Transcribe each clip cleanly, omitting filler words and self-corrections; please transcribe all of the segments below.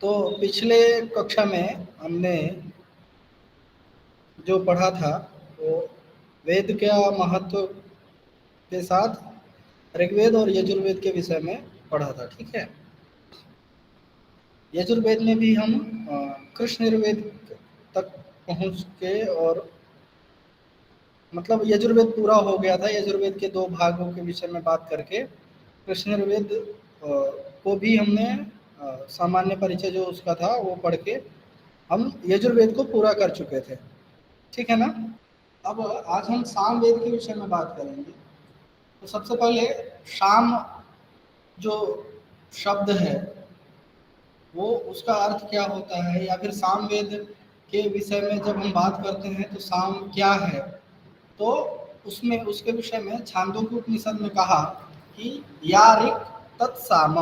तो पिछले कक्षा में हमने जो पढ़ा था वो वेद का महत्व के साथ ऋग्वेद और यजुर्वेद के विषय में पढ़ा था। ठीक है, यजुर्वेद में भी हम कृष्ण यजुर्वेद तक पहुँच के, और मतलब यजुर्वेद पूरा हो गया था। यजुर्वेद के 2 भागों के विषय में बात करके कृष्ण यजुर्वेद को भी हमने सामान्य परिचय जो उसका था वो पढ़ के हम यजुर्वेद को पूरा कर चुके थे। ठीक है ना। अब आज हम सामवेद के विषय में बात करेंगे। तो सबसे पहले शाम जो शब्द है वो उसका अर्थ क्या होता है, या फिर सामवेद के विषय में जब हम बात करते हैं तो साम क्या है, तो उसमें उसके विषय में छांदोग्य उपनिषद में कहा कि या ऋक तत्साम,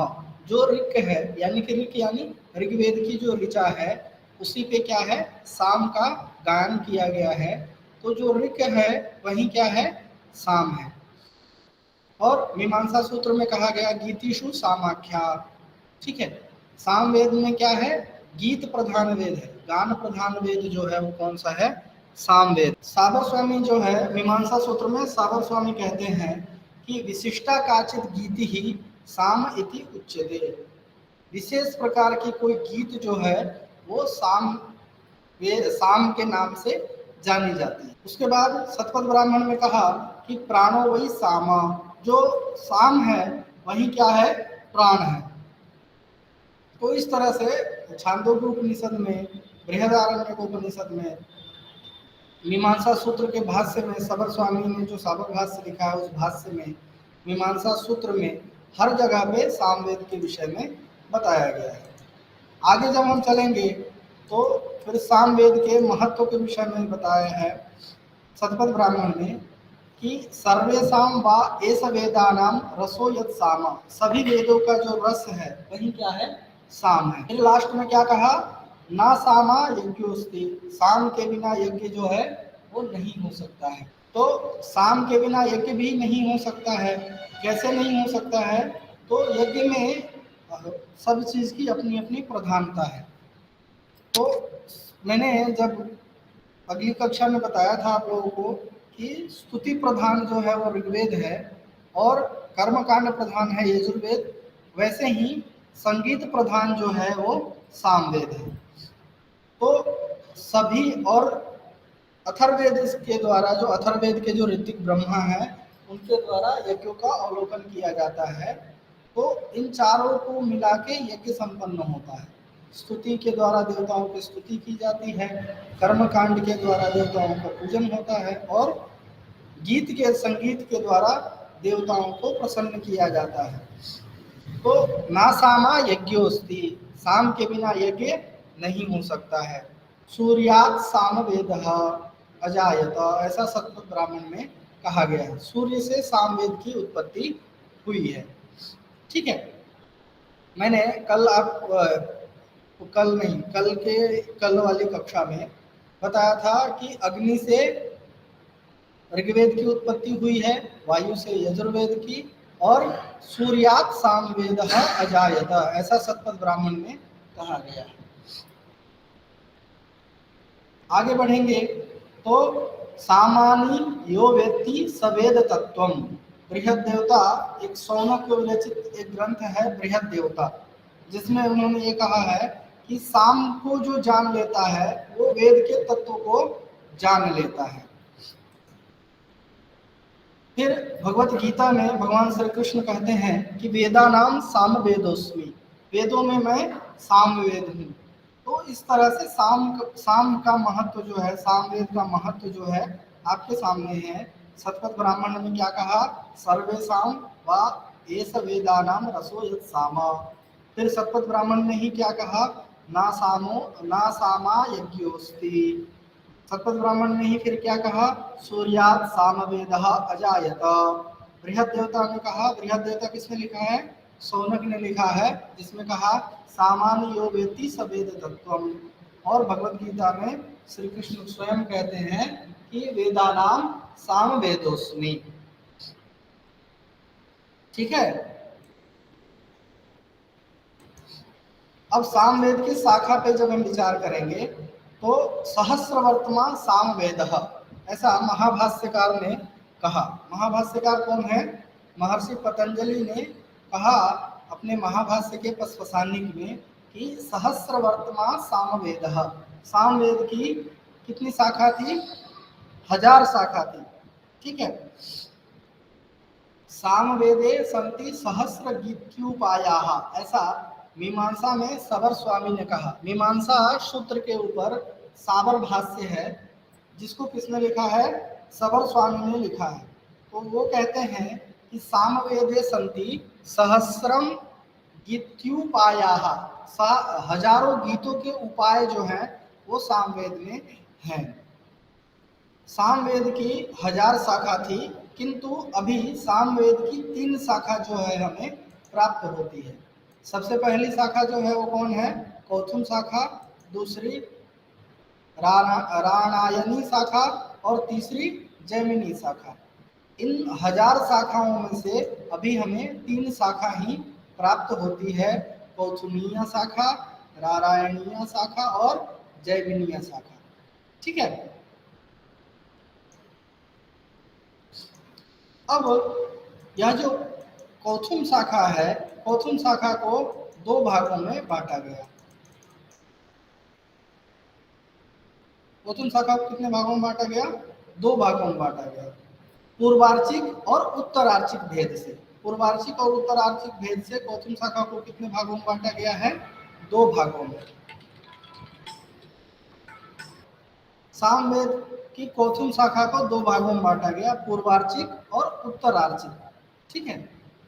जो ऋक है यानी कि ऋक यानी ऋग्वेद की जो ऋचा है उसी पे क्या है, साम का गायन किया गया है। तो जो ऋक है वही क्या है, साम है। और मीमांसा सूत्र में कहा गया गीतिषु सामाख्या। ठीक है, साम वेद में क्या है, गीत प्रधान वेद है, गान प्रधान वेद जो है वो कौन सा है, साम वेद। साबर स्वामी जो है मीमांसा सूत्र में साबर स्वामी कहते हैं कि विशिष्टा काचित गीति ही साम इति उच्यते। विशेष प्रकार की कोई गीत जो है वो साम साम के नाम से जानी जाती है। उसके बाद शतपथ ब्राह्मण में कहा कि प्राणो वही सामा, जो साम है वही क्या है, प्राण है। तो इस तरह से छांदोग्य उपनिषद में, बृहदारण्यक उपनिषद में, मीमांसा सूत्र के भाष्य में सबर स्वामी ने जो साबर भाष्य लिखा है उस भाष्य में, मीमांसा सूत्र में हर जगह पे सामवेद के विषय में बताया गया है। आगे जब हम चलेंगे तो फिर सामवेद के महत्व के विषय में बताया है शतपथ ब्राह्मण ने कि सर्वेषाम वा एस वेदानाम रसो यत् साम, सभी वेदों का जो रस है वही क्या है, साम है। फिर लास्ट में क्या कहा, ना सामा यज्ञोस्ति, साम के बिना यज्ञ जो है वो नहीं हो सकता है। तो साम के बिना यज्ञ भी नहीं हो सकता है। कैसे नहीं हो सकता है, तो यज्ञ में सब चीज की अपनी अपनी प्रधानता है। तो मैंने जब अगली कक्षा में बताया था आप लोगों को कि स्तुति प्रधान जो है वो ऋग्वेद है और कर्मकांड प्रधान है यजुर्वेद, वैसे ही संगीत प्रधान जो है वो सामवेद है। तो सभी, और अथर्ववेद के द्वारा, जो अथर्ववेद के जो ऋतिक ब्रह्मा है उनके द्वारा यज्ञों का अवलोकन किया जाता है। तो इन चारों को मिला के यज्ञ संपन्न होता है। स्तुति के द्वारा देवताओं की स्तुति की जाती है, कर्मकांड के द्वारा देवताओं का पूजन होता है, और गीत के, संगीत के द्वारा देवताओं को प्रसन्न किया जाता है। तो ना सामा यज्ञोस्ति, साम के बिना यज्ञ नहीं हो सकता है। सूर्यात साम वेद अजायत, ऐसा शतपथ ब्राह्मण में कहा गया है। सूर्य से सामवेद की उत्पत्ति हुई है। ठीक है, मैंने कल वाली कक्षा में बताया था कि अग्नि से ऋग्वेद की उत्पत्ति हुई है, वायु से यजुर्वेद की, और सूर्यात सामवेद अजायत, ऐसा शतपथ ब्राह्मण में कहा गया है। आगे बढ़ेंगे तो सामानी यो वेत्ति सवेद तत्वम, बृहद देवता, एक शौनक विरचित एक ग्रंथ है बृहद देवता, जिसमें उन्होंने ये कहा है कि साम को जो जान लेता है वो वेद के तत्व को जान लेता है। फिर भगवत गीता में भगवान श्री कृष्ण कहते हैं कि वेदा नाम साम वेदोस्मि, वेदों में मैं साम वेद हूँ। तो इस तरह से साम का महत्व जो है, सामवेद का महत्व जो है आपके सामने है। शतपथ ब्राह्मण ने क्या कहा, सर्वेषाम वा एस वेदानाम रसो यत् सामा। फिर शतपथ ब्राह्मण ने ही क्या कहा, ना सामा यज्ञोस्ति। शतपथ ब्राह्मण ने ही फिर क्या कहा, सूर्यात सामवेद अजायत। बृहद देवता ने कहा, बृहद देवता किसने लिखा है, शौनक ने लिखा है, जिसमें कहा सामान्य यो वेत्ति सवेद तत्वम। और भगवत गीता में श्री कृष्ण स्वयं कहते हैं कि वेदानाम सामवेदोस्मि। ठीक है, अब सामवेद की शाखा पे जब हम विचार करेंगे तो सहस्रवर्तमा सामवेदः, ऐसा महाभाष्यकार ने कहा। महाभाष्यकार कौन है? महर्षि पतंजलि ने कहा अपने महाभाष्य के पस्वसानिक में कि सहस्रवर्तमा सामवेदः, सामवेद की कितनी शाखा थी? 1000 शाखा थी। ठीक है, सामवेदे संति सहस्र गीत्युपायाः, ऐसा मीमांसा में सबर स्वामी ने कहा। मीमांसा सूत्र के ऊपर साबर भाष्य है, जिसको किसने लिखा है? सबर स्वामी ने लिखा है। तो वो कहते हैं कि सामवेदे संति सहस्रम गीत्युपायाः, हजारों गीतों के उपाय जो हैं वो सामवेद में हैं। सामवेद की 1000 शाखा थी, किंतु अभी सामवेद की 3 शाखा जो है हमें प्राप्त होती है। सबसे पहली शाखा जो है वो कौन है? कौथुम शाखा, दूसरी राणायनी शाखा और तीसरी जैमिनी शाखा। इन 1000 शाखाओं में से अभी हमें 3 शाखा ही प्राप्त होती है, कौथुमीय शाखा, नारायणीय शाखा और जैमिनीय शाखा। ठीक है, अब यह जो कौथुम शाखा है, कौथुम शाखा को 2 भागों में बांटा गया। कौथुम शाखा को कितने भागों में बांटा गया? 2 भागों में बांटा गया, पूर्वार्चिक और उत्तरार्चिक भेद से। पूर्वार्चिक और उत्तरार्चिक भेद से कौथुम शाखा को कितने भागों में बांटा गया है? 2 भागों में। सामवेद की कौथुम शाखा को 2 भागों में बांटा गया, पूर्वार्चिक और उत्तरार्चिक। ठीक है,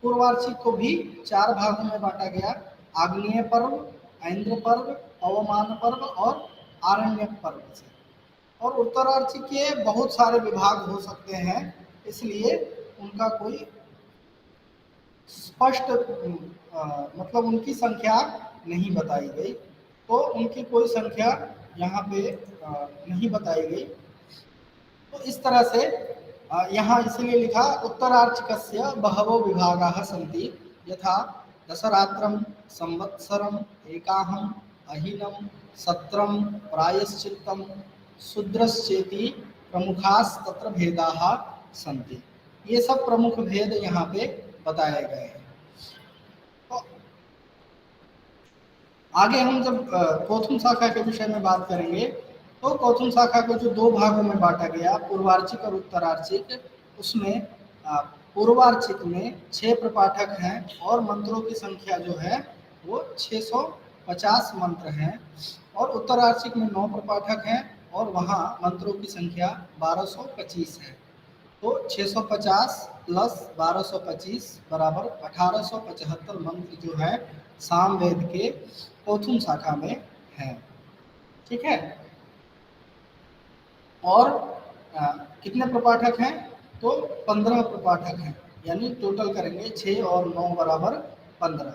पूर्वार्चिक को भी 4 भागों में बांटा गया, आग्नेय पर्व, ऐन्द्र पर्व, अवमान पर्व और आरण्यक पर्व से। और उत्तरार्चिक के बहुत सारे विभाग हो सकते हैं, इसलिए उनका कोई स्पष्ट मतलब उनकी संख्या नहीं बताई गई, तो उनकी कोई संख्या यहाँ पे नहीं बताई गई। तो इस तरह से यहाँ इसलिए लिखा उत्तरार्चिकस्य बहवो विभागाः सन्ति, यथा दशरात्रं, संवत्सरम्, एकाहम्, अहिनं, सत्रं, प्रायश्चित्तं, शूद्रश्चेति प्रमुखास्तत्र भेदाः सन्ति। ये सब प्रमुख भेद यहाँ पे बताए गए हैं। तो आगे हम जब कौथुम शाखा के विषय में बात करेंगे तो कौथुम शाखा को जो 2 भागों में बांटा गया, पूर्वार्चिक और उत्तरार्चिक, उसमें पूर्वार्चिक में 6 प्रपाठक हैं और मंत्रों की संख्या जो है वो 650 मंत्र हैं, और उत्तरार्चिक में 9 प्रपाठक हैं और वहाँ मंत्रों की संख्या 1225 है। तो 650 प्लस 1225 बराबर 1875 मंत्र जो है सामवेद के कौथुम शाखा में है। ठीक है, और कितने प्रपाठक हैं? तो 15 प्रपाठक हैं, यानी टोटल करेंगे 6 और 9 बराबर 15।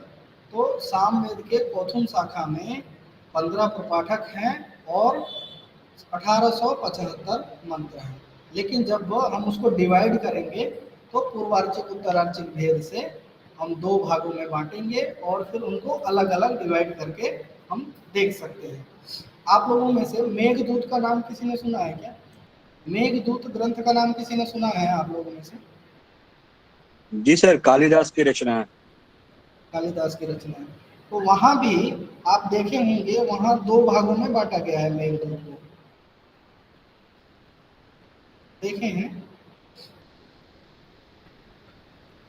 तो सामवेद के कौथुम शाखा में 15 प्रपाठक हैं और 1875 मंत्र हैं। लेकिन जब हम उसको डिवाइड करेंगे तो पूर्वार्चिक उत्तरार्चिक भेद से हम 2 भागों में बांटेंगे और फिर उनको अलग अलग डिवाइड करके हम देख सकते हैं। आप लोगों में से मेघदूत का नाम किसी ने सुना है क्या? मेघदूत ग्रंथ का नाम किसी ने सुना है आप लोगों में से? जी सर, कालिदास की रचना है। कालिदास की रचना है। तो वहां भी आप देखे होंगे, वहां 2 भागों में बांटा गया है मेघदूत को, देखे हैं?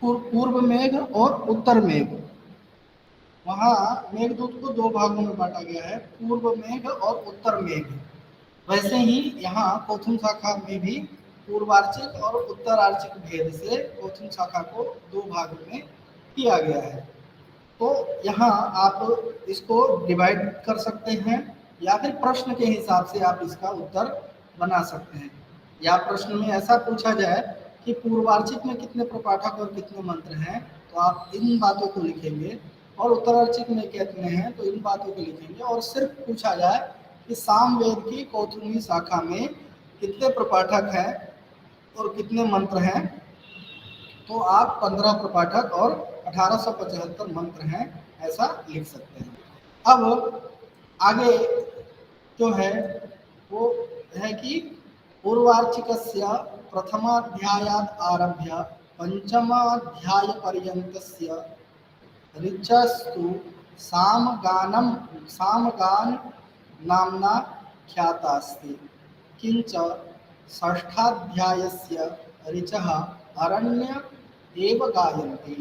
पूर्व मेघ और उत्तर मेघ। वहां मेघदूत को 2 भागों में बांटा गया है, पूर्व मेघ और उत्तर मेघ। वैसे ही यहाँ कौथुम शाखा में भी पूर्वार्चिक और उत्तरार्चिक भेद से कौथुम शाखा को 2 भागों में किया गया है। तो यहाँ आप इसको डिवाइड कर सकते हैं या फिर प्रश्न के हिसाब से आप इसका उत्तर बना सकते हैं। या प्रश्न में ऐसा पूछा जाए कि पूर्वार्चिक में कितने प्रपाठक और कितने मंत्र हैं, तो आप इन बातों को लिखेंगे, और उत्तरार्चिक में कितने हैं तो इन बातों को लिखेंगे। और सिर्फ पूछा जाए कि सामवेद की कौथुमी शाखा में कितने प्रपाठक हैं और कितने मंत्र हैं, तो आप 15 प्रपाठक और 1875 मंत्र हैं ऐसा लिख सकते हैं। अब आगे जो है वो है कि पूर्वार्चिकस्य प्रथमाध्यायात् आरभ्य पंचमाध्यायपर्यन्तस्य ऋचस्तु सामगान नाम्ना ख्याता अस्ति। किंच षष्ठाध्यायस्य ऋचः अरण्य एव गायन्ति।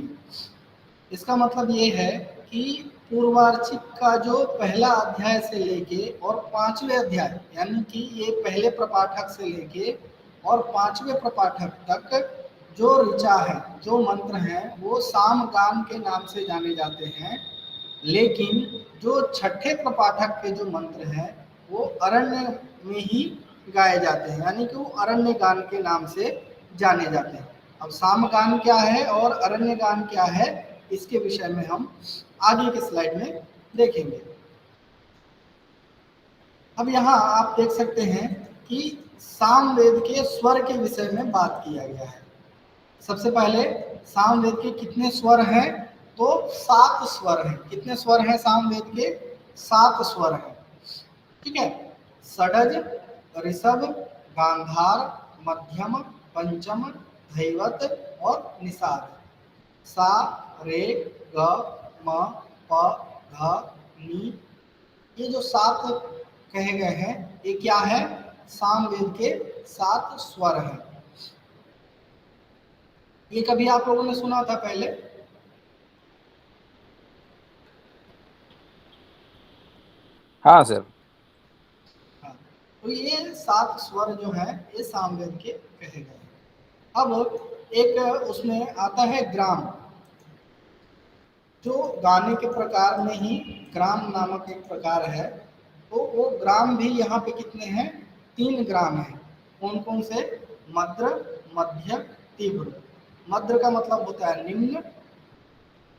इसका मतलब ये है कि पूर्वार्चिक का जो पहला अध्याय से लेके और पांचवें अध्याय, यानी कि ये पहले प्रपाठक से लेके और पांचवें प्रपाठक तक जो ऋचा है, जो मंत्र हैं, वो सामगान के नाम से जाने जाते हैं। लेकिन जो छठे प्रपाठक के जो मंत्र हैं वो अरण्य में ही गाए जाते हैं, यानी कि वो अरण्य गान के नाम से जाने जाते हैं। अब सामगान क्या है और अरण्य गान क्या है, इसके विषय में हम आगे के स्लाइड में देखेंगे। अब यहाँ आप देख सकते हैं कि सामवेद के स्वर के विषय में बात किया गया है। सबसे पहले सामवेद के कितने स्वर हैं, तो 7 स्वर हैं। कितने स्वर हैं सामवेद के? 7 स्वर हैं, ठीक है। षडज, ऋषभ, गांधार, मध्यम, पंचम, धैवत और निषाद। सा, रे, ग, म, प, ध, नी, ये जो 7 कहे गए हैं ये क्या है? सामवेद के 7 स्वर हैं। ये कभी आप लोगों ने सुना था पहले? हाँ सर। हाँ, तो ये 7 स्वर जो है ये सामवेद के कहे गए हैं। अब एक उसमें आता है ग्राम, जो गाने के प्रकार में ही ग्राम नामक एक प्रकार है। तो वो ग्राम भी यहाँ पे कितने हैं? 3 ग्राम हैं। कौन कौन से? मद्र, मध्य, तीव्र। मद्र का मतलब होता है निम्न,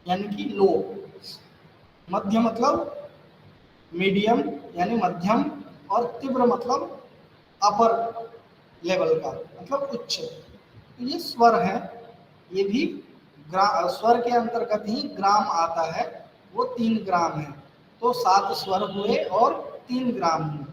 यानी कि लो। मध्य मतलब मीडियम यानी मध्यम, और तीव्र मतलब अपर लेवल का, मतलब उच्च। तो ये स्वर है, ये भी स्वर के अंतर्गत ही ग्राम आता है। वो 3 ग्राम है। तो 7 स्वर हुए और 3 ग्राम हुए।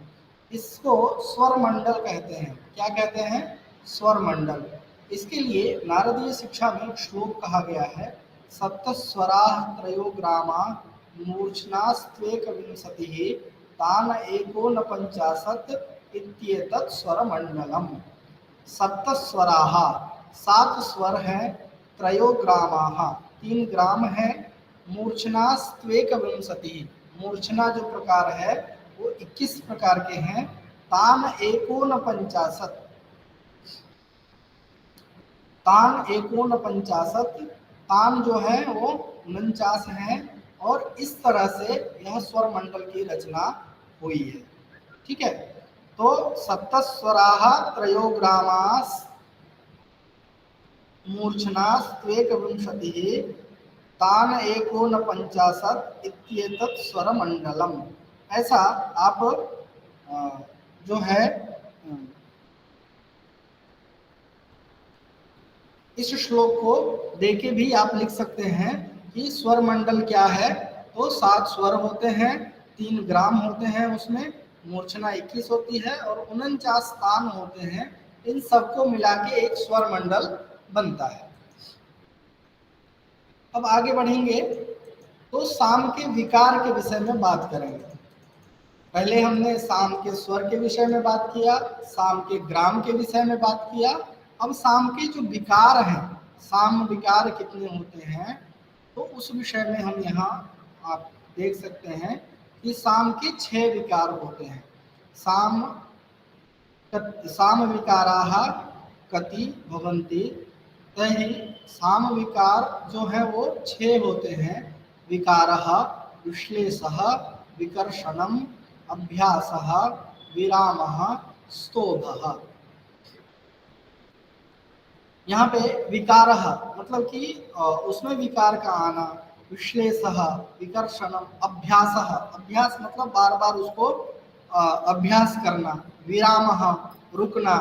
इसको स्वर मंडल कहते हैं। क्या कहते हैं? स्वर मंडल। इसके लिए नारदीय शिक्षा में श्लोक कहा गया है, सप्तस्वराः त्रयो ग्रामा मूर्छनास्त्वेकविंशतिः तान एकोनपञ्चाशत् इत्येतत् स्वरमण्डलम्। सप्तस्वराः, 7 स्वर हैं, त्रयो ग्रामाः, 3 ग्राम हैं, मूर्छनास्त्वेकविंशतिः, मूर्छना जो प्रकार है वो 21 प्रकार के हैं, तान एकोनपञ्चाशत्, तान एकोनपञ्चाशत्, तान जो है वो 49 हैं। और इस तरह से यह स्वर मंडल की रचना हुई है, ठीक है। तो सप्तस्वराः त्रयो ग्रामास् मूर्छनास्त्वेकविंशतिः तान एकोनपञ्चाशत् इत्येतत् स्वरमण्डलम्। ऐसा आप जो है इस श्लोक को देके भी आप लिख सकते हैं कि स्वर मंडल क्या है। तो 7 स्वर होते हैं, 3 ग्राम होते हैं, उसमें मूर्छना 21 होती है और 49 तान होते हैं। इन सबको मिला के एक स्वर मंडल बनता है। अब आगे बढ़ेंगे तो साम के विकार के विषय में बात करेंगे। पहले हमने साम के स्वर के विषय में बात किया, साम के ग्राम के विषय में बात किया। अब साम के जो विकार हैं, साम विकार कितने होते हैं, तो उस विषय में हम यहाँ आप देख सकते हैं कि साम के 6 विकार होते हैं। साम विकाराः कति भवन्ति, तहि साम विकार जो है वो 6 होते हैं। विकारः, विश्लेषः, विकर्षणम्, अभ्यासः, विरामः, स्तोभः। यहाँ पे विकारः मतलब कि उसमें विकार का आना, विश्लेषः, विकर्षणम्, अभ्यासः, अभ्यास मतलब बार बार उसको अभ्यास करना, विरामः रुकना,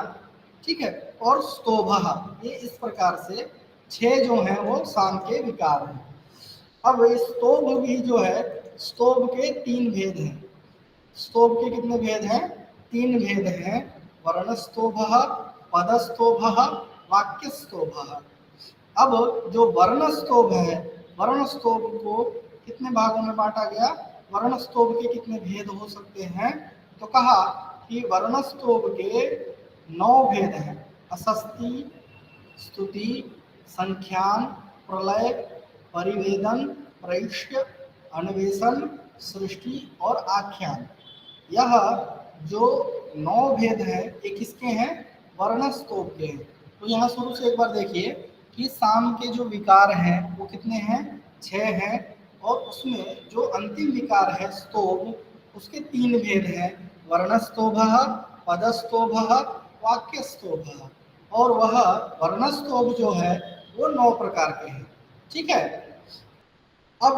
ठीक है, और स्तोभः, ये इस प्रकार से 6 जो हैं वो साम के विकार हैं। अब स्तोभ भी जो है स्तोभ के 3 भेद हैं। स्तोभ के कितने भेद हैं? 3 भेद हैं। वर्णस्तोभः, पदस्तोभः, वाक्यस्तोभः। अब जो वर्णस्तोभ है, वर्णस्तोभ को कितने भागों में बांटा गया? वर्णस्तोभ के कितने भेद हो सकते हैं? तो कहा कि वर्णस्तोभ के 9 भेद हैं। असस्ति, स्तुति, संख्यान, प्रलय, परिवेदन, प्रैष्य, अन्वेषण, सृष्टि और आख्यान। यह जो 9 भेद हैं ये किसके हैं? वर्णस्तोभ के हैं। तो यहाँ शुरू से एक बार देखिए कि साम के जो विकार हैं वो कितने हैं? 6 हैं। और उसमें जो अंतिम विकार है स्तोभ, उसके 3 भेद हैं। वर्णस्तोभः, पदस्तोभः, वाक्यस्तोभः। और वह वर्णस्तोभ जो है वो 9 प्रकार के हैं। ठीक है। अब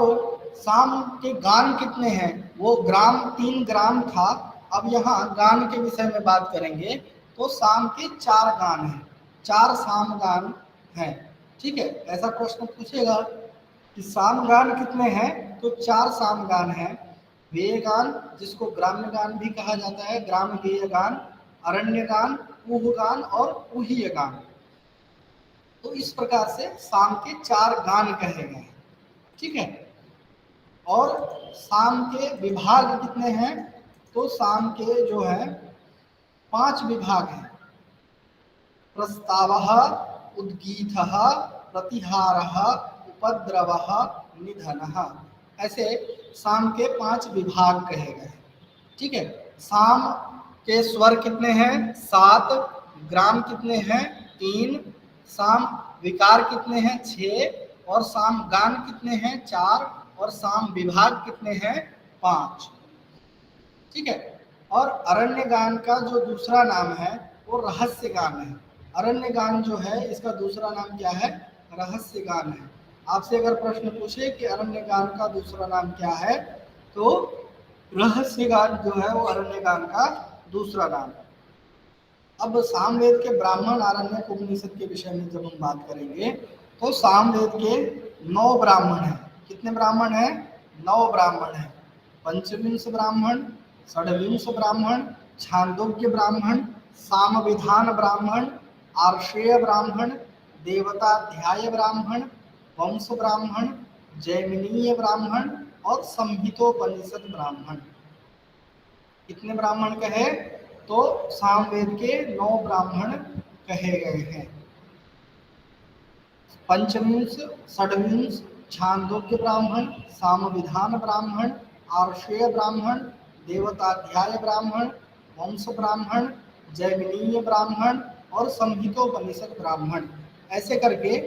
साम के गान कितने हैं? वो ग्राम 3 ग्राम था। अब यहाँ गान के विषय में बात करेंगे तो साम के 4 गान हैं, 4 साम गान हैं। ठीक है, ऐसा प्रश्न पूछेगा कि साम गान कितने हैं? तो 4 साम गान हैं। वेय गान, जिसको ग्राम्य गान भी कहा जाता है, ग्राम वेय गान, अरण्य गान, ऊह गान और ऊहीय गान। तो इस प्रकार से साम के 4 गान कहे गए हैं। ठीक है। और साम के विभाग कितने हैं? तो साम के जो है 5 विभाग हैं। प्रस्तावः, उद्गीतः, प्रतिहारः, उपद्रवः, निधनः। ऐसे साम के 5 विभाग कहे गए। ठीक है। साम के स्वर कितने हैं? 7। ग्राम कितने हैं? 3। साम विकार कितने हैं? 6। और साम गान कितने हैं? 4। और साम विभाग कितने हैं? 5। ठीक है। और अरण्य गान का जो दूसरा नाम है वो रहस्य गान है। अरण्य गान जो है इसका दूसरा नाम क्या है? रहस्य गान है। आपसे अगर प्रश्न पूछे कि अरण्य गान का दूसरा नाम क्या है, तो रहस्य गान जो है वो अरण्य गान का दूसरा नाम है। अब सामवेद के ब्राह्मण, आरण्यक, उपनिषद के विषय में जब हम बात करेंगे तो सामवेद के 9 ब्राह्मण हैं। कितने ब्राह्मण हैं? 9 ब्राह्मण हैं। पंचविंश ब्राह्मण, षड्विंश ब्राह्मण, छांदोग्य ब्राह्मण, सामविधान ब्राह्मण, आर्षेय ब्राह्मण, देवताध्याय ब्राह्मण, वंश ब्राह्मण, जैमिनीय ब्राह्मण और संहितोपनिषद ब्राह्मण। कितने ब्राह्मण कहे? तो सामवेद के 9 ब्राह्मण कहे गए हैं। पंचविंश, षड्विंश, छांदोग्य ब्राह्मण, सामविधान ब्राह्मण, आर्षेय ब्राह्मण, देवताध्याय ब्राह्मण, वंश ब्राह्मण, जैमिनीय ब्राह्मण और संहितोपनिषद ब्राह्मण। ऐसे करके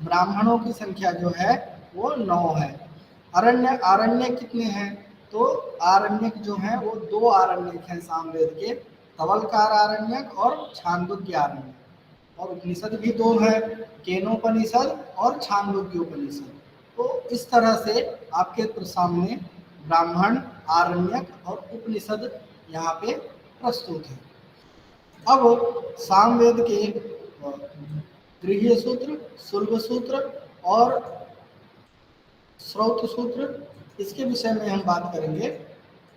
ब्राह्मणों की संख्या जो है वो 9 है। आरण्य कितने हैं? तो आरण्यक जो है वो 2 आरण्यक हैं सामवेद के, तवलकार आरण्यक और छांदोग्य आरण्यक। और उपनिषद भी 2 है, केनोपनिषद और छांदोग्योपनिषद। तो इस तरह से आपके सामने ब्राह्मण, आरण्यक और उपनिषद यहाँ पे प्रस्तुत है। अब सामवेद के गृह्य सूत्र, शुल्ब सूत्र और श्रौत सूत्र, इसके विषय में हम बात करेंगे।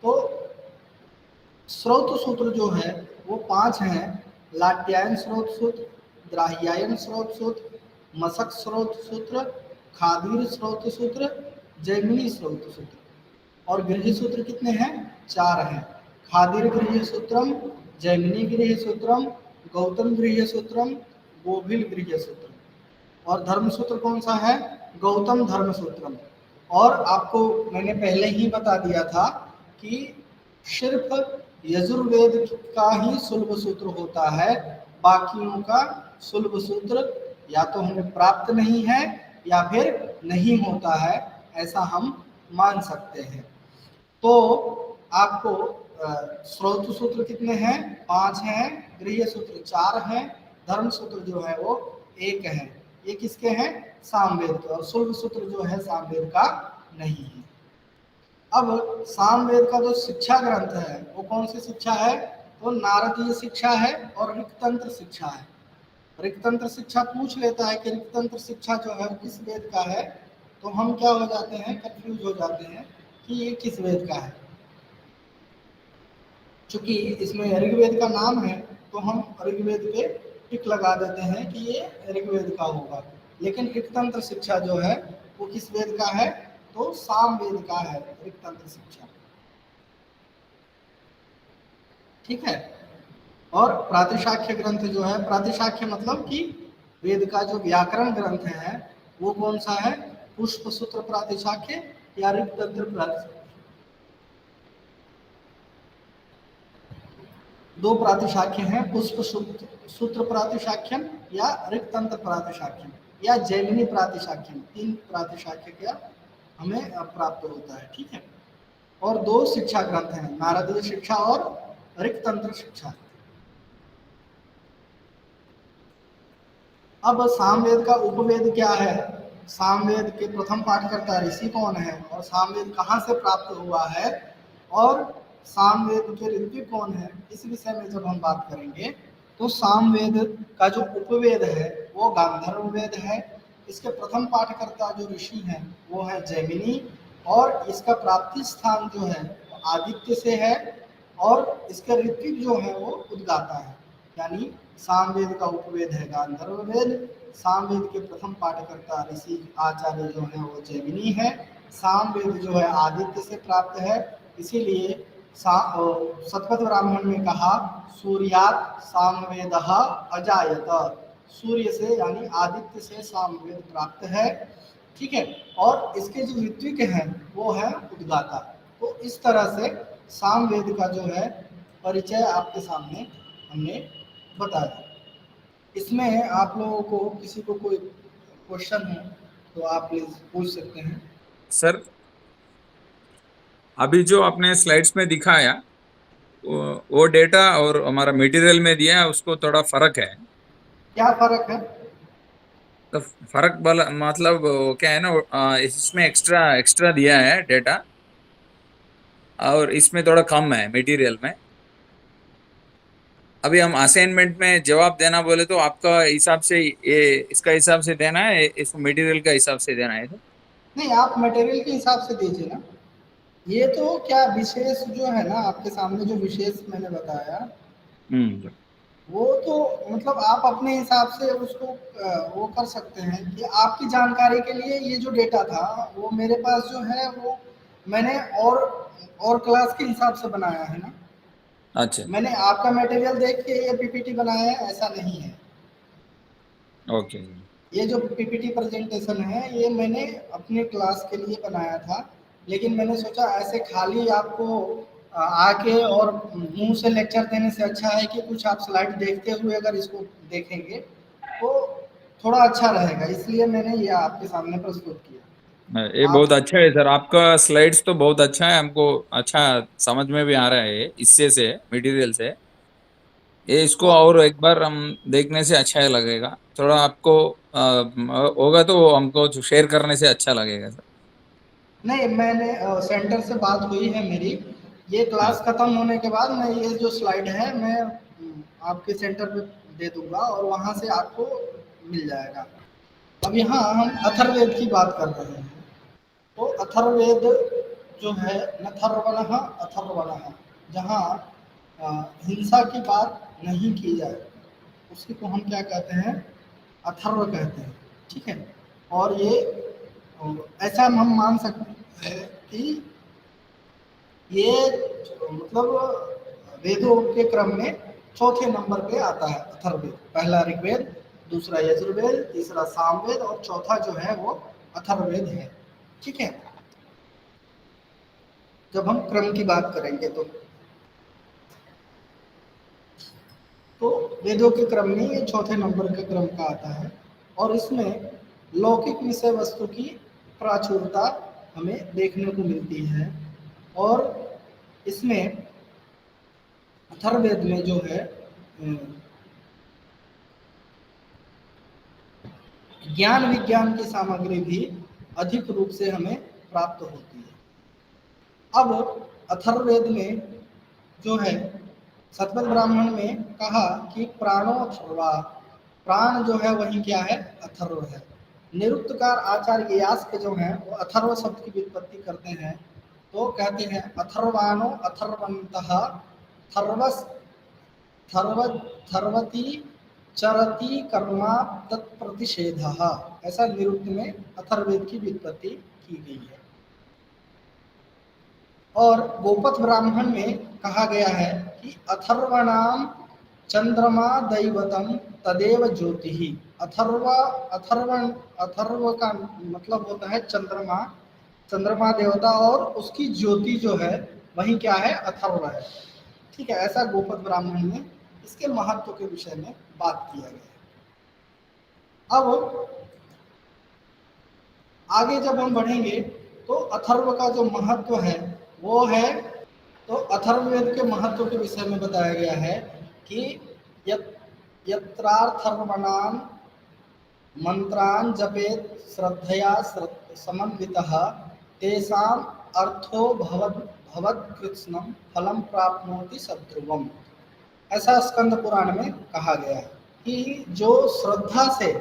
तो श्रौत सूत्र जो है वो 5 हैं। लाट्यायन श्रौत सूत्र, द्राह्यायन श्रौत सूत्र, मशक श्रौत सूत्र, खादीर श्रौत सूत्र, जैमिनी श्रौत सूत्र। और गृह्य सूत्र कितने हैं? 4 हैं। खादीर गृह्य सूत्रम, जैमिनी गृह्य सूत्रम, गौतम गृह्य सूत्रम, गोभिल गृह्य सूत्रम। और धर्म सूत्र कौन सा है? गौतम धर्म सूत्रम। और आपको मैंने पहले ही बता दिया था कि सिर्फ यजुर्वेद का ही शुल्ब सूत्र होता है, बाकियों का शुल्ब सूत्र या तो हमें प्राप्त नहीं है या फिर नहीं होता है, ऐसा हम मान सकते हैं। तो आपको श्रौत सूत्र कितने हैं? 5 हैं। गृह्य सूत्र 4 हैं। धर्म सूत्र जो है वो 1 है। ये किसके हैं? सामवेद के। और शुल्ब सूत्र जो है सामवेद का नहीं है। अब सामवेद का जो शिक्षा ग्रंथ है वो कौन सी शिक्षा है? तो नारदीय शिक्षा है और ऋक्तंत्र शिक्षा है। ऋक्तंत्र शिक्षा पूछ लेता है कि ऋक्तंत्र शिक्षा जो है वो किस वेद का है, तो हम क्या हो जाते हैं? कंफ्यूज हो जाते हैं। कि ये किस वेद का है। चूंकि इसमें ऋग्वेद का नाम है तो हम ऋग्वेद पे टिक लगा देते हैं कि ये ऋग्वेद का होगा, लेकिन ऋक्तंत्र शिक्षा जो है वो किस वेद का है, तो साम वेद का है ऋक्तंत्र शिक्षा। ठीक है। और प्रातिशाख्य ग्रंथ जो है, प्रातिशाख्य मतलब कि वेद का जो व्याकरण ग्रंथ है वो कौन सा है, पुष्प सूत्र प्रातिशाख्य या ऋक्तंत्र प्रातिशाख्य। दो प्रातिशाख्य हैं, पुष्प सूत्र प्रातिशाख्यम या ऋक्तंत्र प्रातिशाख्यम या जैमिनी प्रातिशाख्यम। तीन प्रातिशाख्य का हमें प्राप्त होता है। ठीक है। और दो शिक्षा ग्रंथ हैं, नारदीय शिक्षा और ऋक्तंत्र शिक्षा। अब सामवेद का उपवेद क्या है, सामवेद के प्रथम पाठकर्ता ऋषि कौन है, और सामवेद कहाँ से प्राप्त हुआ है, और सामवेद के ऋत्विक कौन है, इस विषय में जब हम बात करेंगे तो सामवेद का जो उपवेद है वो गांधर्व वेद है। इसके प्रथम पाठकर्ता जो ऋषि हैं वो है जैमिनी, और इसका प्राप्ति स्थान जो है वो आदित्य से है, और इसके ऋत्विक जो है वो उद्गाता है। यानी सामवेद का उपवेद है गांधर्व वेद, सामवेद के प्रथम पाठकर्ता ऋषि आचार्य जो है वो जैमिनी है, सामवेद जो है आदित्य से प्राप्त है। इसीलिए शतपथ ब्राह्मण में कहा सूर्यात् सामवेद अजायत, सूर्य से यानी आदित्य से सामवेद प्राप्त है। ठीक है। और इसके जो ऋत्विक हैं वो है उद्गाता। तो इस तरह से सामवेद का जो है परिचय आपके सामने हमने बताया। इसमें आप लोगों को किसी को कोई क्वेश्चन है तो आप प्लीज पूछ सकते हैं। सर अभी जो आपने स्लाइड्स में दिखाया वो डेटा और हमारा मटेरियल में दिया है उसको थोड़ा फर्क है। क्या फर्क है? तो फर्क वाला मतलब वो क्या है ना, इसमें एक्स्ट्रा एक्स्ट्रा दिया है डेटा और इसमें थोड़ा कम है मटेरियल में। अभी हम असाइनमेंट में जवाब देना बोले तो आपका हिसाब से ये इसका हिसाब से देना है, इस मटेरियल का हिसाब से देना है। नहीं, आप मटेरियल के हिसाब से दीजिए ना। ये तो क्या विशेष जो है ना आपके सामने जो विशेष मैंने बताया वो तो मतलब आप अपने हिसाब से उसको वो कर सकते हैं कि आपकी जानकारी के लिए ये जो डेटा था वो मेरे पास जो है वो मैंने और क्लास के हिसाब से बनाया है ना। अच्छा, मैंने आपका मटेरियल देख के ये पीपीटी बनाया है ऐसा नहीं है। ओके। ये जो पीपीटी प्रेजेंटेशन है ये मैंने अपने क्लास के लिए बनाया था, लेकिन मैंने सोचा ऐसे खाली आपको आके और मुंह से लेक्चर देने से अच्छा है कि कुछ आप स्लाइड देखते हुए अगर इसको देखेंगे तो थोड़ा अच्छा रहेगा, इसलिए मैंने ये आपके सामने प्रस्तुत किया। ये आप बहुत अच्छा है सर, आपका स्लाइड्स तो बहुत अच्छा है, हमको अच्छा समझ में भी आ रहा है इससे से मटेरियल से। ये इसको तो और एक बार हम देखने से अच्छा लगेगा, थोड़ा आपको होगा तो हमको शेयर करने से अच्छा लगेगा सर। नहीं, मैंने सेंटर से बात हुई है मेरी, ये हाँ क्लास खत्म होने के बाद मैं ये जो स्लाइड है मैं आपके सेंटर पे दे दूंगा और वहाँ से आपको मिल जाएगा। अब यहाँ हम अथर्ववेद की बात कर रहे हैं, तो अथर्ववेद जो है नथर्वणः अथर्वणः, जहाँ हिंसा की बात नहीं की जाए उसी को हम क्या कहते हैं, अथर्व कहते हैं। ठीक है। और ये ऐसा हम मान सकते हैं कि ये मतलब वेदों के क्रम में चौथे नंबर पे आता है अथर्ववेद। पहला ऋग्वेद, दूसरा यजुर्वेद, तीसरा सामवेद और चौथा जो है वो अथर्ववेद है। ठीक है। जब हम क्रम की बात करेंगे तो वेदों के क्रम में ये चौथे नंबर के क्रम का आता है, और इसमें लौकिक विषय वस्तु की प्राचुरता हमें देखने को मिलती है। और इसमें अथर्ववेद में जो है ज्ञान विज्ञान की सामग्री भी अधिक रूप से हमें प्राप्त होती है। अब अथर्ववेद में जो है शतपथ ब्राह्मण में कहा कि प्राणो अथर्वा, प्राण जो है वही क्या है, अथर्व है। निरुक्तकार आचार्य यास्क जो है वो अथर्व शब्द की व्युत्पत्ति करते हैं तो कहते हैं अथर्वाणो अथर्वन्तः थर्वस थर्व थर्वती चरति कर्मा तत्प्रतिषेधः, ऐसा निरुक्त में अथर्ववेद की व्युत्पत्ति की गई है। और गोपथ ब्राह्मण में कहा गया है कि अथर्वणाम चंद्रमा दैवतम तदेव ज्योति। अथर्व का मतलब होता है चंद्रमा, चंद्रमा देवता, और उसकी ज्योति जो है वही क्या है, अथर्व है। ठीक है, ऐसा गोपथ ब्राह्मण में इसके महत्व के विषय में बात किया गया है। अब आगे जब हम बढ़ेंगे तो अथर्व का जो महत्व है वो है, तो अथर्ववेद के महत्व के विषय में बताया गया है कि यत्रार्थर्वणान् मंत्रान् जपेत श्रद्धया समन्वितः तेषाम् अर्थो भवत्कृत्स्नं फलं प्राप्नोति सध्रुवम्। ऐसा स्कंद पुराण में कहा गया है कि जो श्रद्धा से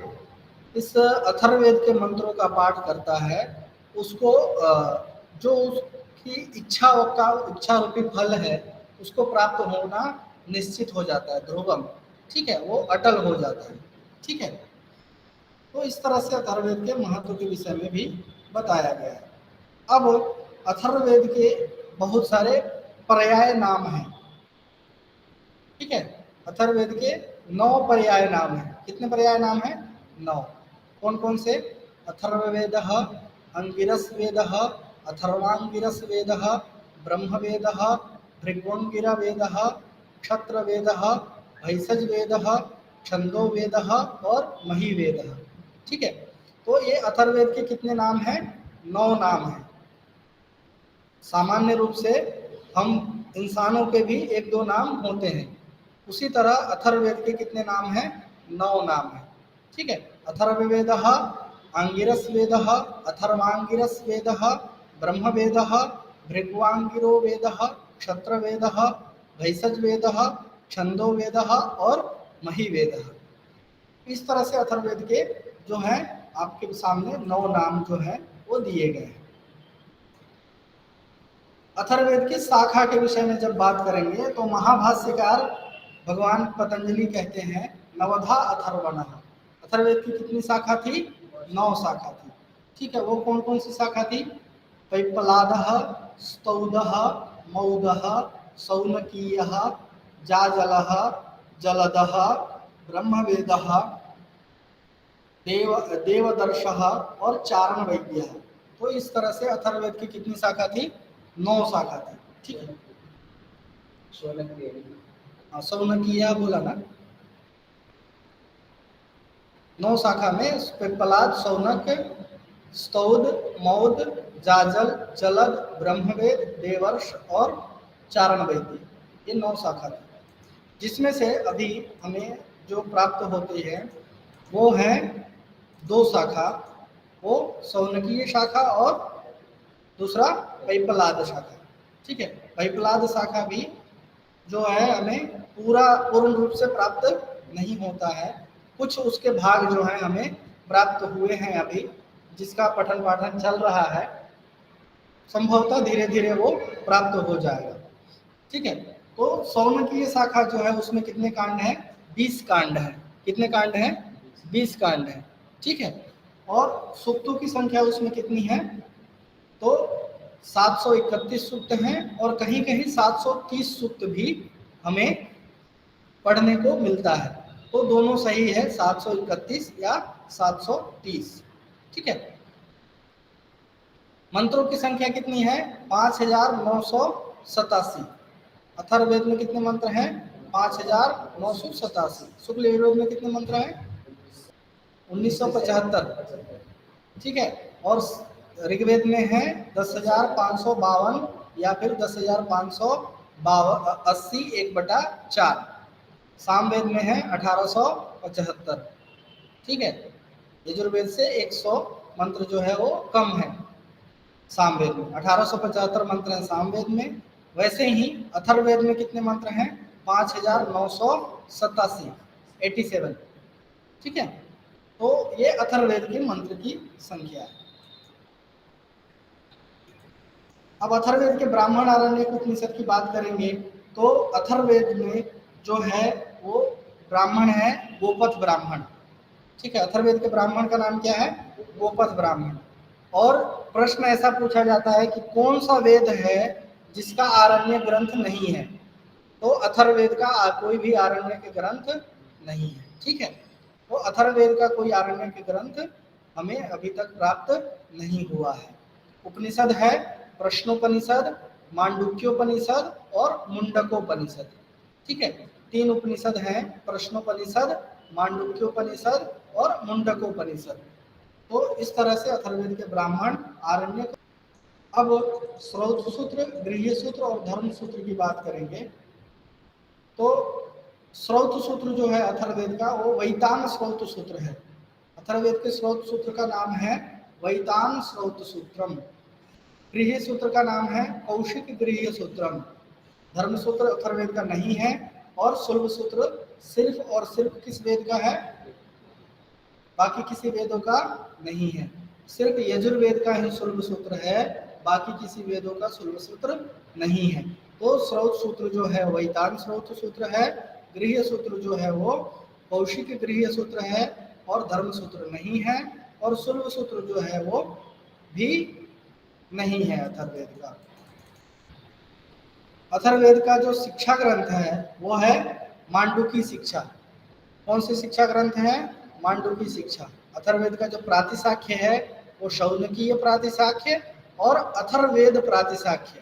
इस अथर्ववेद के मंत्रों का पाठ करता है उसको जो उसकी इच्छा रूपी फल है उसको प्राप्त होना निश्चित हो जाता है, ध्रुवम। ठीक है, वो अटल हो जाता है। ठीक है, तो इस तरह से अथर्ववेद के महत्व के विषय में भी बताया गया है। अब अथर्ववेद के बहुत सारे पर्याय नाम हैं। ठीक है, अथर्ववेद के 9 पर्याय नाम हैं। कितने पर्याय नाम हैं? 9। कौन कौन से? अथर्ववेदः, अंगिरस वेदः, अथर्वांगिरस वेदः, ब्रह्मवेदः, भृग्वंगिरा वेदः, क्षत्र वेदः, भैषज वेदः, छंदो वेदः और मही वेदः। ठीक है, तो ये अथर्ववेद के कितने नाम हैं? 9 नाम हैं। सामान्य रूप से हम इंसानों के भी 1-2 नाम होते हैं, उसी तरह अथर्ववेद के कितने नाम हैं? 9 नाम हैं। ठीक है, अथर्ववेदः, आंगिरस वेदः, अथर्वांगिरस वेदः, ब्रह्मवेदः, भृग्वांगिरो वेदः, क्षत्र वेदः, भैषज वेदः, छंदो वेदः और मही वेदः। इस तरह से अथर्ववेद के जो है आपके सामने 9 नाम जो है वो दिए गए हैं। अथर्ववेद की शाखा के विषय में जब बात करेंगे तो महाभाष्यकार भगवान पतंजलि कहते हैं नवधा अथर्वणः। अथर्ववेद की कितनी शाखा थी? 9 शाखा थी। ठीक है, वो कौन कौन सी शाखा थी? पैप्पलादः, स्तौदः, मौदः, शौनकीयः, जाजलः, जलदः, ब्रह्मवेदः, देवदर्शः और चारण वैद्यः। तो इस तरह से अथर्ववेद की कितनी शाखा थी? 9 शाखा थी। ठीक है, शौनकीय बोला ना। 9 शाखा में पिप्पलाद, शौनक, स्तौद, मौद, जाजल, जलद, ब्रह्मवेद, देवर्ष और चारण वैद्य, ये 9 शाखा थी। जिसमें से अभी हमें जो प्राप्त होती है वो है 2 शाखा, वो शौनकीय शाखा और दूसरा पैप्पलाद शाखा। ठीक है, पैप्पलाद शाखा भी जो है हमें पूर्ण रूप से प्राप्त नहीं होता है, कुछ उसके भाग जो है हमें प्राप्त हुए हैं अभी, जिसका पठन पाठन चल रहा है, संभवतः धीरे धीरे वो प्राप्त हो जाएगा। ठीक है, तो शौनकीय शाखा जो है उसमें कितने कांड हैं? 20 कांड हैं। कितने कांड हैं? 20 कांड हैं। ठीक है, और सूक्तों की संख्या उसमें कितनी है? तो 731 सूक्त हैं और कहीं कहीं 730 सूक्त भी हमें पढ़ने को मिलता है। तो दोनों सही है, 731 या 730। ठीक है, मंत्रों की संख्या कितनी है? 5987। अथर्ववेद में कितने मंत्र हैं? 5987। शुक्ल यजुर्वेद में कितने मंत्र हैं? 1975। ठीक है, और ऋग्वेद में है 10,552 या फिर 10,580 1/4। सामवेद में है 1875। ठीक है, यजुर्वेद से 100 मंत्र जो है वो कम है सामवेद में। 1875 मंत्र हैं सामवेद में। वैसे ही अथर्ववेद में कितने मंत्र हैं? 5987, 87। ठीक है, तो ये अथर्ववेद के मंत्र की संख्या है। अब अथर्ववेद के ब्राह्मण आरण्यक उपनिषद की बात करेंगे तो अथर्ववेद में जो है वो ब्राह्मण है गोपथ ब्राह्मण। ठीक है, अथर्ववेद के ब्राह्मण का नाम क्या है? गोपथ ब्राह्मण। और प्रश्न ऐसा पूछा जाता है कि कौन सा वेद है जिसका आरण्य ग्रंथ नहीं है? तो अथर्ववेद का कोई भी आरण्य के ग्रंथ नहीं है। ठीक है, तो अथर्ववेद का कोई आरण्य के ग्रंथ हमें अभी तक प्राप्त नहीं हुआ है। उपनिषद है प्रश्नोपनिषद, मांडुक्योपनिषद और मुंडकोपनिषद। ठीक है, 3 उपनिषद हैं, प्रश्नोपनिषद, मांडुक्योपनिषद और मुंडकोपनिषद। तो इस तरह से अथर्ववेद के ब्राह्मण आरण्य। अब श्रौत सूत्र, गृह्य सूत्र और धर्म सूत्र की बात करेंगे तो श्रौत सूत्र जो है अथर्ववेद का वो वैतान श्रौत सूत्र है। अथर्ववेद के श्रौत सूत्र का नाम है वैतान श्रौत सूत्रम। गृह्य सूत्र का नाम है कौशिक गृह्य सूत्रम। धर्म सूत्र अथर्ववेद का नहीं है। और शुल्ब सूत्र सिर्फ और सिर्फ किस वेद का है? बाकी किसी वेदों का नहीं है, सिर्फ यजुर्वेद का ही शुल्ब सूत्र है, बाकी किसी वेदों का शुल्ब सूत्र नहीं है। तो श्रौत सूत्र जो है वैतान श्रौत सूत्र है, गृह्य सूत्र जो है वो कौशिक गृह्य सूत्र है और धर्म सूत्र नहीं है, और शुल्ब सूत्र जो है वो भी नहीं है अथर्ववेद का। अथर्ववेद का जो शिक्षा ग्रंथ है वो है मांडुकी शिक्षा। कौन सी शिक्षा ग्रंथ है? मांडुकी शिक्षा। अथर्ववेद का जो प्रातिशाख्य है वो शौनकीय प्रातिशाख्य और अथर्ववेद प्रातिशाख्य,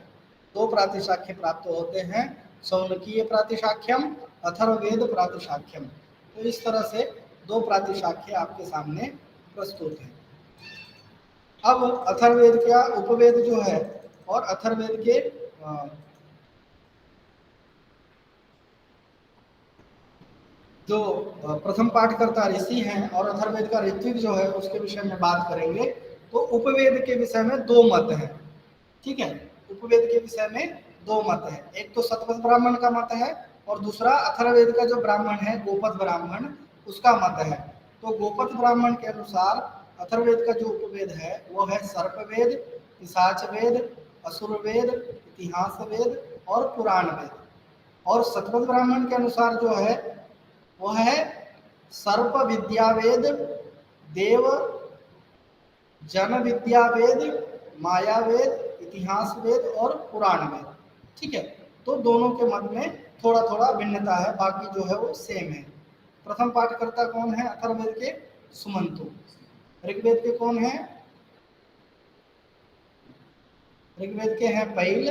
2 प्रातिशाख्य प्राप्त होते हैं, शौनकीय प्रातिशाख्यम, अथर्ववेद प्रातिशाख्यम। तो इस तरह से 2 प्रातिशाख्य आपके सामने प्रस्तुत है। अब अथर्ववेद का उपवेद जो है और अथर्ववेद के जो प्रथम पाठकर्ता ऋषि हैं और अथर्ववेद का ऋत्विक जो है उसके विषय में बात करेंगे तो उपवेद के विषय में 2 मत हैं। ठीक है, उपवेद के विषय में 2 मत हैं। एक तो शतपथ ब्राह्मण का मत है और दूसरा अथर्ववेद का जो ब्राह्मण है गोपथ ब्राह्मण उसका मत है। तो गोपथ ब्राह्मण के अनुसार अथर्ववेद का जो उपवेद है वो है सर्पवेद, पिशाच वेद, असुर वेद, इतिहास वेद और पुराण वेद। और शतपथ ब्राह्मण के अनुसार जो है वह है सर्प विद्या वेद, देव जन विद्या वेद, माया वेद, इतिहास वेद और पुराण वेद। ठीक है, तो दोनों के मत में थोड़ा थोड़ा भिन्नता है, बाकी जो है वो सेम है। प्रथम पाठकर्ता कौन है अथर्ववेद के? सुमंतु। ऋग्वेद के कौन है? ऋग्वेद के हैं पैल,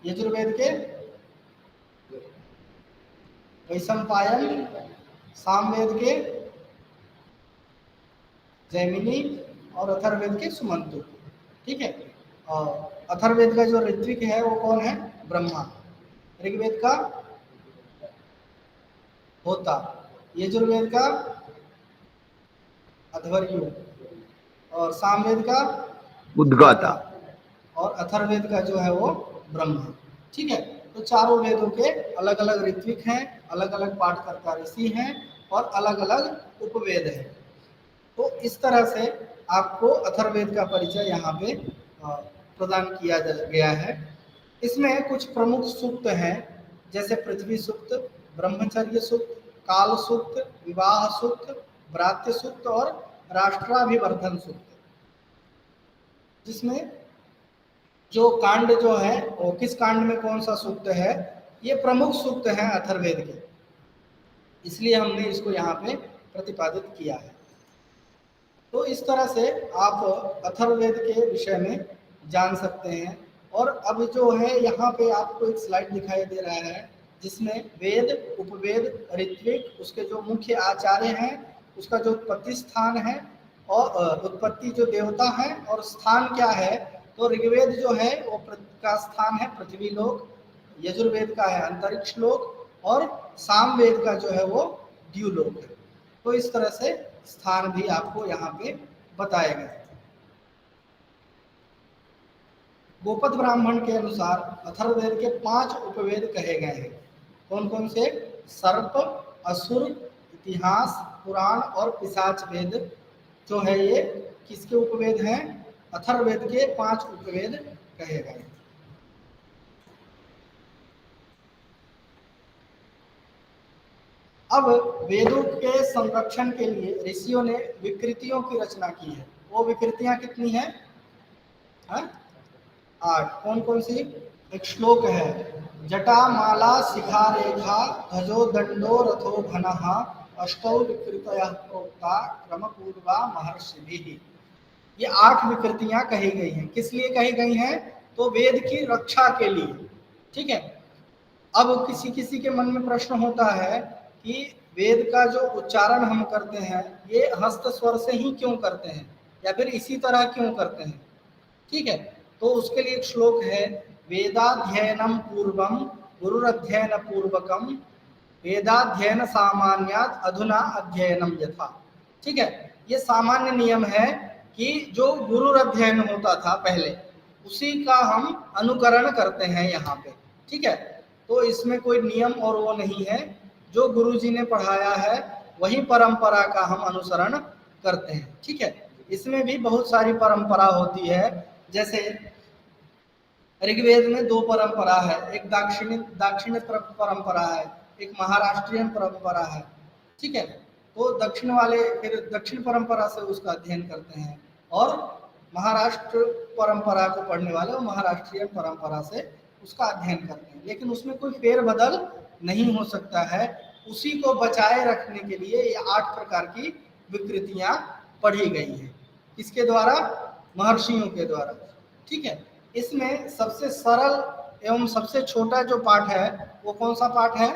यजुर्वेद के वैशंपायन, सामवेद के जैमिनी और अथर्ववेद के सुमंतु। ठीक है, और अथर्ववेद का जो ऋत्विक है वो कौन है? ब्रह्मा। ऋग्वेद का होता, यजुर्वेद का अध्वर्यु और सामवेद का उद्गाता और अथर्ववेद का जो है वो ब्रह्मा। ठीक है, तो चारों वेदों के अलग अलग ऋत्विक हैं, अलग अलग पाठकर्ता ऋषि हैं और अलग अलग उपवेद हैं। तो इस तरह से आपको अथर्ववेद का परिचय यहाँ पे प्रदान किया गया है। इसमें कुछ प्रमुख सूक्त हैं जैसे पृथ्वी सूक्त, ब्रह्मचर्य सूक्त, काल सूक्त, विवाह सूक्त, भ्रात्य सूक्त और राष्ट्राभिवर्धन सूक्त। जिसमें जो कांड जो है वो किस कांड में कौन सा सूक्त है, ये प्रमुख सूक्त है अथर्ववेद के, इसलिए हमने इसको यहाँ पे प्रतिपादित किया है। तो इस तरह से आप अथर्ववेद के विषय में जान सकते हैं। और अब जो है यहाँ पे आपको एक स्लाइड दिखाई दे रहा है जिसमें वेद, उपवेद, ऋत्विक, उसके जो मुख्य आचार्य हैं, उसका जो उत्पत्ति स्थान है और उत्पत्ति जो देवता है और स्थान क्या है। तो ऋग्वेद जो है वो का स्थान है पृथ्वी लोक, यजुर्वेद का है अंतरिक्ष लोक और सामवेद का जो है वो द्युलोक है। तो इस तरह से स्थान भी आपको यहाँ पे बताए गए। गोपथ ब्राह्मण के अनुसार अथर्ववेद के 5 उपवेद कहे गए हैं। कौन कौन से? सर्प, असुर, इतिहास, पुराण और पिशाच वेद जो है ये किसके उपवेद हैं? अथर्ववेद के 5 उपवेद कहे गए। अब वेदों के संरक्षण के लिए ऋषियों ने विकृतियों की रचना की है। वो विकृतियां कितनी हैं? 8। कौन कौन सी? एक श्लोक है, जटा माला शिखा रेखा ध्वजो दंडो रथो घनः अष्टौ विकृतयः प्रोक्ता क्रमपूर्वा महर्षिभिः। ये 8 विकृतियां कही गई हैं। किस लिए कही गई हैं? तो वेद की रक्षा के लिए। ठीक है। अब किसी किसी के मन में प्रश्न होता है कि वेद का जो उच्चारण हम करते हैं ये हस्त स्वर से ही क्यों करते हैं, या फिर इसी तरह क्यों करते हैं? ठीक है, तो उसके लिए एक श्लोक है, वेदाध्ययनम पूर्वम गुरुरध्ययन पूर्वकम वेदाध्ययन सामान्यात् अधुना अध्ययनम यथा। ठीक है, ये सामान्य नियम है कि जो गुरु अध्ययन होता था पहले उसी का हम अनुकरण करते हैं यहाँ पे। ठीक है, तो इसमें कोई नियम और वो नहीं है, जो गुरुजी ने पढ़ाया है वही परंपरा का हम अनुसरण करते हैं। ठीक है, इसमें भी बहुत सारी परंपरा होती है, जैसे ऋग्वेद में 2 परंपरा है, एक दाक्षिणी परंपरा है, एक महाराष्ट्रियन परंपरा है। ठीक है, तो दक्षिण वाले फिर दक्षिण परंपरा से उसका अध्ययन करते हैं और महाराष्ट्र परंपरा को पढ़ने वाले वो महाराष्ट्रियन परंपरा से उसका अध्ययन करते हैं, लेकिन उसमें कोई फेरबदल नहीं हो सकता है। उसी को बचाए रखने के लिए ये 8 प्रकार की विकृतियां पढ़ी गई हैं। किसके द्वारा? महर्षियों के द्वारा। ठीक है, इसमें सबसे सरल एवं सबसे छोटा जो पाठ है वो कौन सा पाठ है?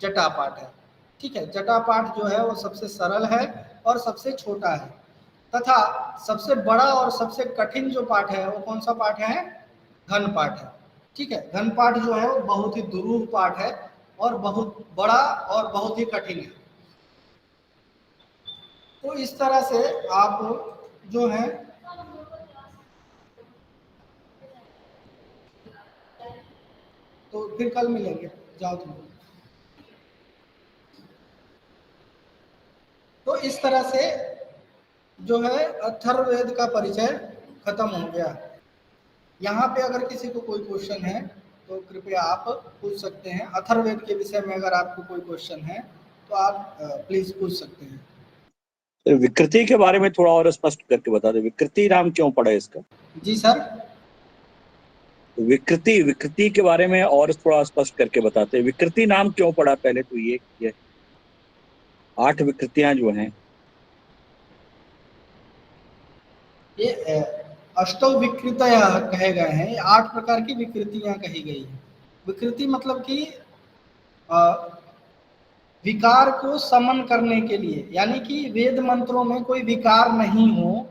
जटा पाठ है। ठीक है, जटा पाठ जो है वो सबसे सरल है और सबसे छोटा है, तथा सबसे बड़ा और सबसे कठिन जो पाठ है वो कौन सा पाठ है? घन पाठ है। ठीक है, घन पाठ जो है वो बहुत ही दुरूह पाठ है और बहुत बड़ा और बहुत ही कठिन है। तो इस तरह से आप जो है तो फिर कल मिलेंगे, जाओ तुम। तो इस तरह से जो है अथर्ववेद का परिचय खत्म हो गया। यहाँ पे अगर किसी को कोई क्वेश्चन है तो कृपया आप पूछ सकते हैं। अथर्ववेद के विषय में अगर आपको कोई क्वेश्चन है तो आप प्लीज पूछ सकते हैं। तो विकृति के बारे में थोड़ा और स्पष्ट करके बता दे, विकृति नाम क्यों पड़ा इसका? जी सर, विकृति के बारे में और थोड़ा स्पष्ट करके बताते, विकृति नाम क्यों पड़ा पहले तो ये 8 विकृतियां जो हैं ये अष्टौ विकृतयः कहे गए हैं, ये 8 प्रकार की विकृतियां कही गई हैं। विकृति मतलब कि विकार को समन करने के लिए, यानी कि वेद मंत्रों में कोई विकार नहीं हो।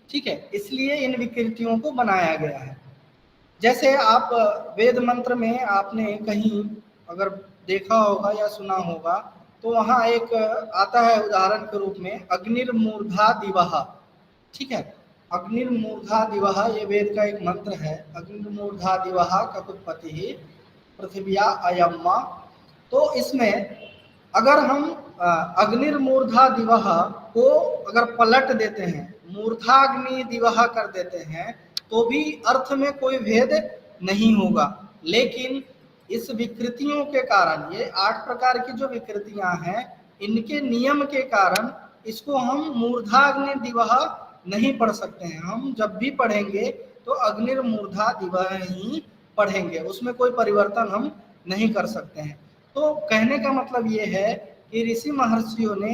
ठीक है, इसलिए इन विकृतियों को बनाया गया है। जैसे आप वेद मंत्र में आपने कहीं अगर देखा होगा या सुना होगा तो वहाँ एक आता है उदाहरण के रूप में, अग्निर्मूर्धा दिवः। ठीक है, अग्निर्मूर्धा दिवः ये वेद का एक मंत्र है। अग्निर्मूर्धा दिवः ककुत्पतिः पृथिव्या अयम्मा। तो इसमें अगर हम अग्निर्मूर्धा दिवः को अगर पलट देते हैं, मूर्धाग्नि दिवः कर देते हैं, तो भी अर्थ में कोई भेद नहीं होगा। लेकिन इस विकृतियों के कारण, ये 8 प्रकार की जो विकृतियां हैं, इनके नियम के कारण इसको हम मूर्धाग्नि दिवः नहीं पढ़ सकते हैं। हम जब भी पढ़ेंगे तो अग्निर्मूर्धा दिवः ही पढ़ेंगे, उसमें कोई परिवर्तन हम नहीं कर सकते हैं। तो कहने का मतलब ये है कि ऋषि महर्षियों ने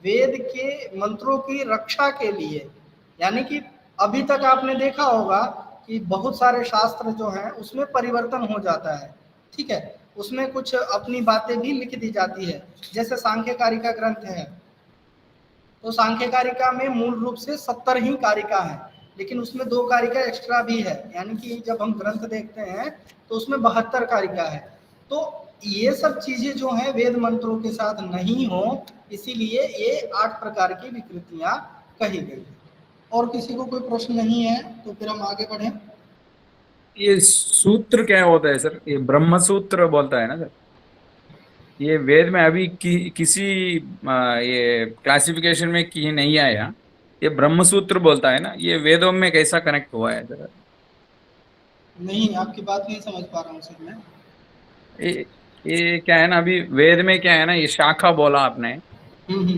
वेद के मंत्रों की रक्षा के लिए, यानी कि अभी तक आपने देखा होगा कि बहुत सारे शास्त्र जो हैं उसमें परिवर्तन हो जाता है। ठीक है, उसमें कुछ अपनी बातें भी लिख दी जाती है। जैसे सांख्य कारिका ग्रंथ है, तो सांख्य कारिका में मूल रूप से 70 ही कारिका है, लेकिन उसमें 2 कारिका एक्स्ट्रा भी है, यानी कि जब हम ग्रंथ देखते हैं तो उसमें 72 कारिका है। तो ये सब चीजें जो हैं वेद मंत्रों के साथ नहीं हो, इसीलिए ये 8 प्रकार की विकृतियां कही गई। और किसी को कोई प्रश्न नहीं है तो फिर हम आगे बढ़ें। ये सूत्र क्या होता है सर? ये ब्रह्म सूत्र बोलता है ना सर? ये वेद में अभी किसी ये क्लासिफिकेशन में की नहीं आया, ये ब्रह्म सूत्र बोलता है ना, ये वेदों में कैसा कनेक्ट हुआ है सर? नहीं, आपकी बात नहीं समझ पा रहा हूँ सर मैं। ये क्या है ना, अभी वेद में क्या है ना, ये शाखा बोला आपने,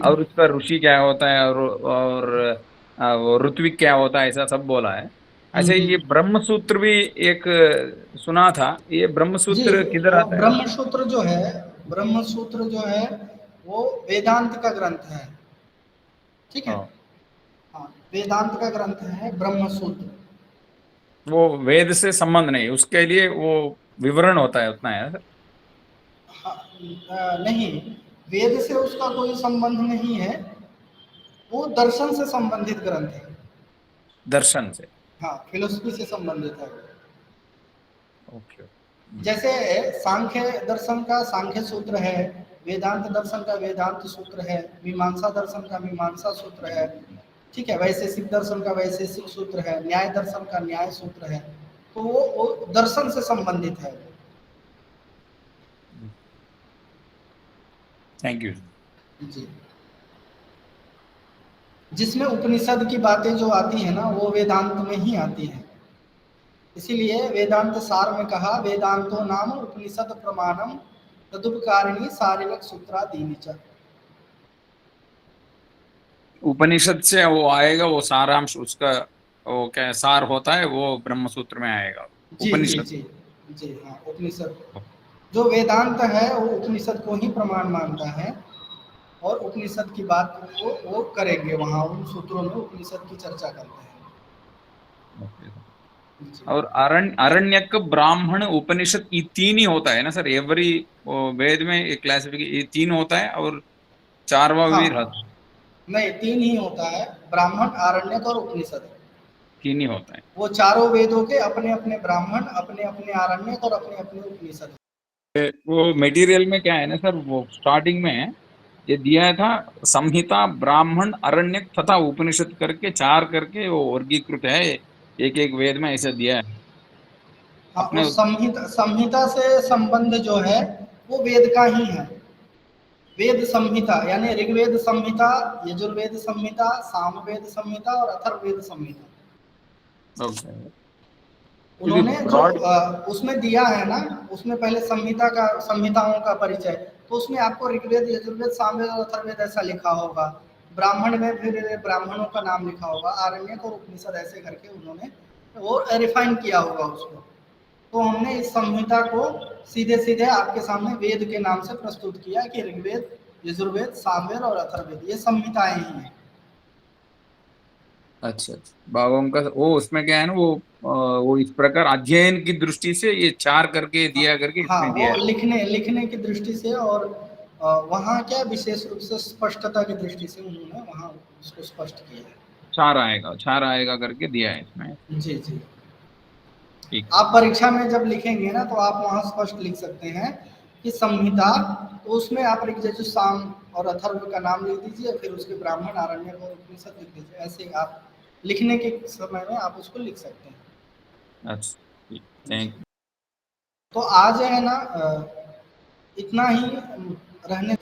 और उसका ऋषि क्या होता है, और वो ऋत्विक क्या होता है, ऐसा सब बोला है। अच्छा, ये ब्रह्म सूत्र भी एक सुना था, ये ब्रह्म जी। सूत्र किधर वो आता है? ब्रह्म सूत्र जो है वो वेदांत का ग्रंथ है, ठीक है। हाँ, हाँ, वेदांत का ग्रंथ है ब्रह्म सूत्र। वो वेद से संबंध नहीं, उसके लिए वो विवरण होता है, उतना है सर? हाँ, नहीं, वेद से उसका कोई संबंध नहीं है, वो दर्शन से संबंधित ग्रंथ है। दर्शन से? हाँ, फिलोसफी से संबंधित है। ओके। जैसे सांख्य दर्शन का सांख्य सूत्र है, वेदांत दर्शन का वेदांत सूत्र है, मीमांसा दर्शन का मीमांसा सूत्र है, ठीक है। वैशेषिक दर्शन का वैशेषिक सूत्र है, न्याय दर्शन का न्याय सूत्र है। तो वो दर्शन से संबंधित है। Thank you. जी। जिसमें उपनिषद की बातें जो आती है ना, वो वेदांत में ही आती है। इसीलिए वेदांत सार में कहा, वेदांतो नाम उपनिषद प्रमाणम तदुपकारिणी शारीरिक सूत्रादीनि च। उपनिषद से वो आएगा, वो सारांश उसका, वो क्या सार होता है, वो ब्रह्म सूत्र में आएगा, जी जी उपनिषद। जी जी। हाँ, उपनिषद जो वेदांत है वो उपनिषद को ही प्रमाण मानता है, और उपनिषद की बात वो करेंगे वहाँ, उन सूत्रों में उपनिषद की चर्चा करते हैं। जी। और अरण्यक, ब्राह्मण, उपनिषद, ये तीन ही होता है ना सर? एवरी वेद में क्लासिफिकेशन ये तीन होता है, और चारवा भी हाँ, नहीं, तीन ही होता है, ब्राह्मण, आरण्यक और उपनिषद। तीन ही होता है। वो चारों वेदों के अपने अपने ब्राह्मण, अपने अपने आरण्यक और अपने अपने उपनिषद। वो मटेरियल में क्या है ना सर, वो स्टार्टिंग में ये दिया था, संहिता, ब्राह्मण, अरण्यक तथा उपनिषद करके चार करके वो वर्गीकृत है, एक एक वेद में ऐसा दिया है हाँ, वो अपने। संहिता से संबंध जो है वो वेद का ही है। वेद संहिता यानी ऋग्वेद संहिता, यजुर्वेद संहिता, सामवेद संहिता और अथर्ववेद संहिता। ओके। उन्होंने जो ब्रॉड। उसमें दिया है ना, उसमें पहले संहिताओं का परिचय, तो उसमें आपको ऋग्वेद, यजुर्वेद, सामवेद और अथर्ववेद ऐसा लिखा होगा। ब्राह्मण में फिर ब्राह्मणों का नाम लिखा होगा, आरण्यक और उपनिषद ऐसे करके उन्होंने वो रिफाइन किया होगा उसको। तो हमने इस संहिता को सीधे सीधे आपके सामने वेद के नाम से प्रस्तुत किया कि ऋग्वेद, यजुर्वेद, सामवेद और अथर्ववेद ये संहिताएं ही हैं। अच्छा अच्छा, भागों का वो उसमें क्या है ना, वो इस प्रकार अध्ययन की दृष्टि से ये चार करके हाँ, दिया करके हाँ, इसमें दिया वो है। लिखने की दृष्टि से, और वहाँ क्या विशेष रूप से स्पष्टता की दृष्टि से उन्होंने वहाँ उसको स्पष्ट किया है। चार आएगा करके दिया है इसमें। जी जी। ठीक। आप परीक्षा में जब लिखेंगे ना, तो आप वहाँ स्पष्ट लिख सकते हैं कि संहिता, तो उसमें आप ऋग्यजु, साम और अथर्व का नाम लिख दीजिए, फिर उसके ब्राह्मण, आरण्यक और उपनिषद लिख दीजिए। ऐसे आप लिखने के समय में आप उसको लिख सकते हैं। अच्छा, ठीक, थैंक यू। तो आज है ना, इतना ही रहने